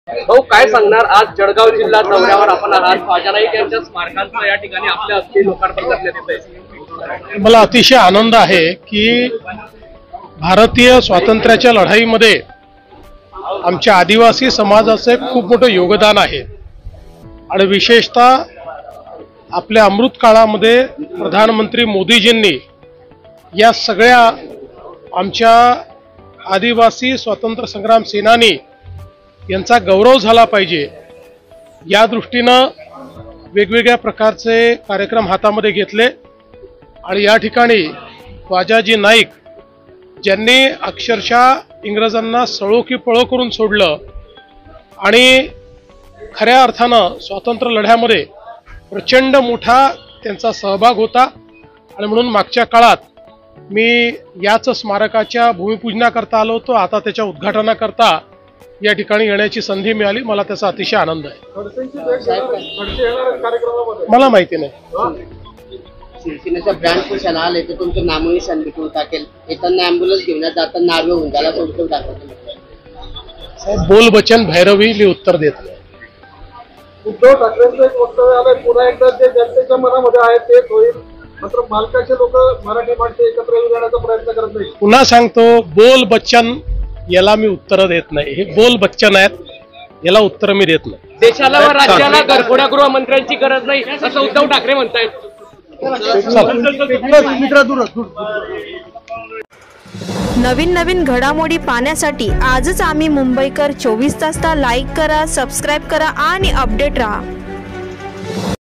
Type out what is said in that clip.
भाऊ काय सांगणार, आज जळगाव जिल्हा दौऱ्यावर आपण आहात, ख्वाजा नाईक यांच्या स्मारकांचं या ठिकाणी आपल्या हस्ते लोकार्पण करण्यात येत आहे। मला अतिशय आनंद आहे की भारतीय स्वातंत्र्याच्या लढाईमध्ये आमच्या आदिवासी समाजाचे खूप मोठं योगदान आहे आणि विशेषतः आपल्या अमृत काळामध्ये प्रधानमंत्री मोदीजींनी या सगळ्या आमच्या आदिवासी स्वातंत्र्य संग्राम सेनानी यांचा गौरव झाला पाहिजे या दृष्टीनं वेगवेगळ्या प्रकारचे कार्यक्रम हातामध्ये घेतले आणि या ठिकाणी ख्वाजाजी नाईक ज्यांनी अक्षरशः इंग्रजांना सळो की पळो करून सोडलं आणि खऱ्या अर्थानं स्वातंत्र्य लढ्यामध्ये प्रचंड मोठा त्यांचा सहभाग होता आणि म्हणून मागच्या काळात मी याच स्मारकाच्या भूमिपूजनाकरता आलो होतो। आता त्याच्या उद्घाटनाकरता या ठिकाणी येण्याची संधी मिळाली, मला त्याचा अतिशय आनंद आहे। मला माहिती नाही। शिवसेनेचा ब्रँड कशाला आले तर तुमचं नामनिशाण भेटून टाकेल, येताना ॲम्ब्युलन्स घेऊन जाताना नावे होऊन झाला उद्धव ठाकरे बोल बचन भैरवी मी उत्तर देत नाही। उद्धव ठाकरेंचं एक वक्तव्य आलंय, पुन्हा एकदा जे जनतेच्या मनामध्ये आहे तेच होईल, मात्र मालकाचे लोक मराठी माणसे एकत्र येण्याचा प्रयत्न करत नाही। पुन्हा सांगतो, बोल बच्चन याला मी उत्तर देत नाही। हे बोल बच्चन आहेत, याला उत्तर मी देत नाही। देशाला व राज्याला घरफोड्या गृहमंत्र्यांची गरज नाही असं उद्धव ठाकरे म्हणतायत। नवीन घडामोडी पाहण्यासाठी आजच आम्ही मुंबईकर 24 तासला लाईक करा, सबस्क्राईब करा आणि अपडेट रहा।